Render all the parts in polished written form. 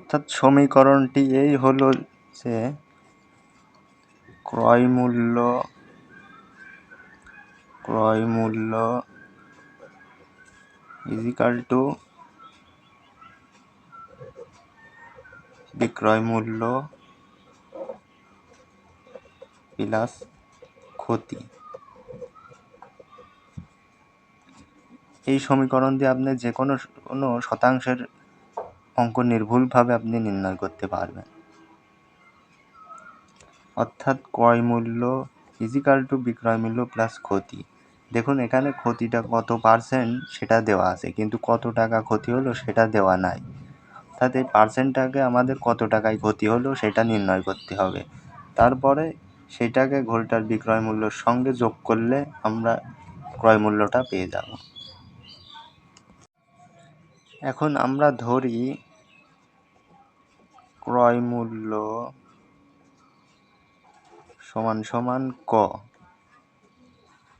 অর্থাৎ সমীকরণটি এই হলো যে ক্রয় মূল্য ইজিক্যাল টু বিক্রয় মূল্য প্লাস ক্ষতি। এই সমীকরণ দিয়ে আপনি যে কোনো শতাংশের অঙ্ক নির্ভুলভাবে আপনি নির্ণয় করতে পারবেন। অর্থাৎ ক্রয় মূল্য ইজিক্যাল টু বিক্রয় মূল্য প্লাস ক্ষতি। দেখুন এখানে ক্ষতিটা কত পার্সেন্ট সেটা দেওয়া আছে, কিন্তু কত টাকা ক্ষতি হলো সেটা দেওয়া নাই। অর্থাৎ এই পার্সেন্টটাকে আমাদের কত টাকায় ক্ষতি হলো সেটা নির্ণয় করতে হবে। তারপরে সেটাকে ঘড়িটার বিক্রয় মূল্যের সঙ্গে যোগ করলে আমরা ক্রয় মূল্যটা পেয়ে যাব। এখন আমরা ধরি ক্রয় মূল্য সমান সমান ক,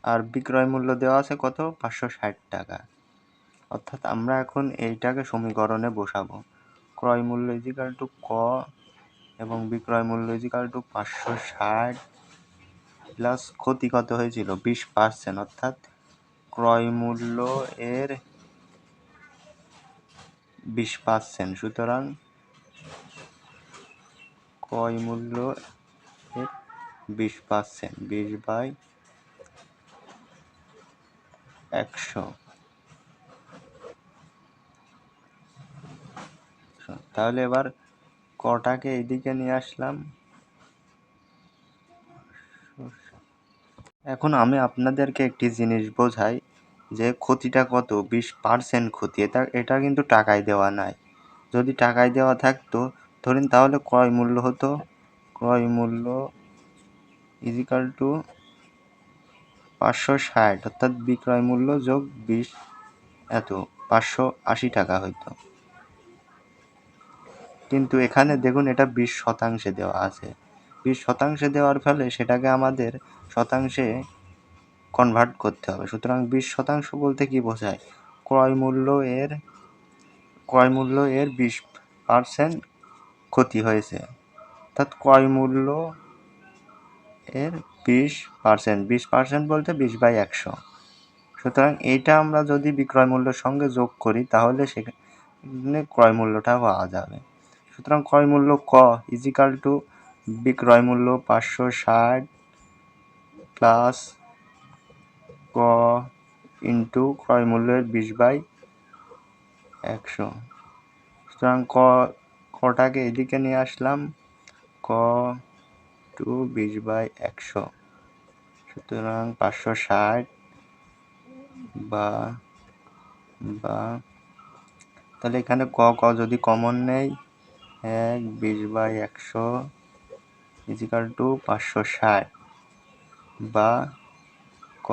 আর বিক্রয় মূল্য দেওয়া আছে কত, 560 টাকা। অর্থাৎ আমরা এখন এইটাকে সমীকরণে বসাবো। ক্রয় মূল্য ইজিক্যাল টু ক এবং বিক্রয় মূল্য ইজিক্যাল টু 560 প্লাস ক্ষতি কত হয়েছিল 20%, অর্থাৎ ক্রয় মূল্য এর 20%। সুতরাং ক্রয় মূল্য এর 20%, 20/100। তাহলে এবার কটাকে এইদিকে নিয়ে আসলাম। এখন আমি আপনাদেরকে একটি জিনিস বোঝাই যে ক্ষতিটা কত, 20% ক্ষতি। এটা কিন্তু টাকায় দেওয়া নাই। যদি টাকায় দেওয়া থাকতো ধরেন তাহলে ক্রয় মূল্য হতো ক্রয় মূল্য ইজিক্যাল টু 560, অর্থাৎ বিক্রয় মূল্য যোগ 20, এত 580 টাকা হইতো। কিন্তু এখানে দেখুন এটা 20% দেওয়া আছে। 20% দেওয়ার ফলে সেটাকে আমাদের শতাংশে কনভার্ট করতে হবে। সুতরাং 20% বলতে কি বোঝায়, ক্রয় মূল্য এর 20% ক্ষতি হয়েছে, অর্থাৎ ক্রয় মূল্য এর 20% বলতে 20/100। সুতরাং এইটা আমরা যদি বিক্রয় মূল্যের সঙ্গে যোগ করি তাহলে সেখানে ক্রয় মূল্যটা পাওয়া যাবে। সুতরাং ক্রয় মূল্য ক ইজিক্যাল টু বিক্রয় মূল্য 560 প্লাস ক ইন্টু ক্রয় মূল্যের 20/100। সুতরাং কটাকে এদিকে নিয়ে আসলাম, ক টু 20/100। সুতরাং 560 বা তাহলে এখানে ক যদি কমন নেই, 20/100 ইজিক্যাল টু 560 বা ক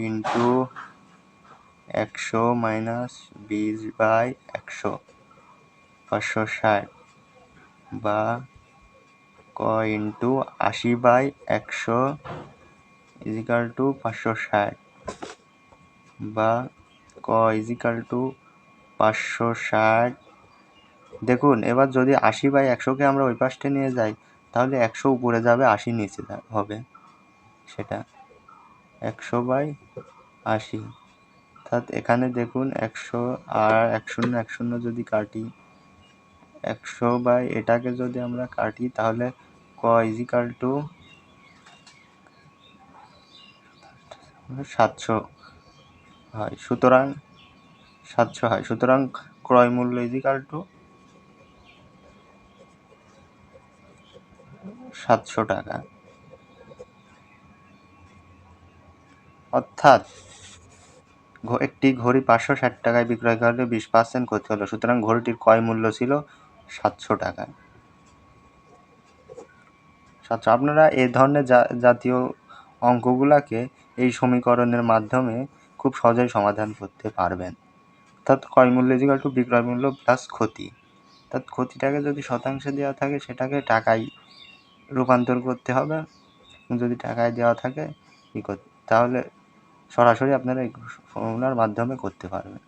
ইন্টু 100 মাইনাস 20/100 560 বা ক ইন্টু 80/100 ইজিক্যাল টু 560 বা ক ইজিক্যাল টু 560। দেখুন এবার যদি 80/100কে আমরা ওই পাশে নিয়ে যাই তাহলে 100 উপরে যাবে, 80 নিচে হবে, সেটা 100/80। অর্থাৎ এখানে দেখুন 100 আর 10 যদি কাটি, 100 এটাকে যদি আমরা কাটি তাহলে ক ইজিক্যাল টু 700 হয়। সুতরাং 700 হয়। সুতরাং ক্রয় মূল্য ইজিক্যাল টু 700 টাকা। অর্থাৎ একটি ঘড়ি 560 টাকায় বিক্রয় করলে 20% ক্ষতি হলো। সুতরাং ঘড়িটির ক্রয় মূল্য ছিল 700 টাকা। আপনারা এই ধরনের জাতীয় অঙ্কগুলাকে এই সমীকরণের মাধ্যমে খুব সহজেই সমাধান করতে পারবেন। অর্থাৎ ক্রয় মূল্য ইজিক্যাল টু বিক্রয় মূল্য প্লাস ক্ষতি। অর্থাৎ ক্ষতিটাকে যদি শতাংশে দেওয়া থাকে সেটাকে টাকায় রূপান্তর করতে হবে। যদি টাকায় দেওয়া থাকে তাহলে সরাসরি আপনারা এই ফর্মুলার মাধ্যমে করতে পারবেন।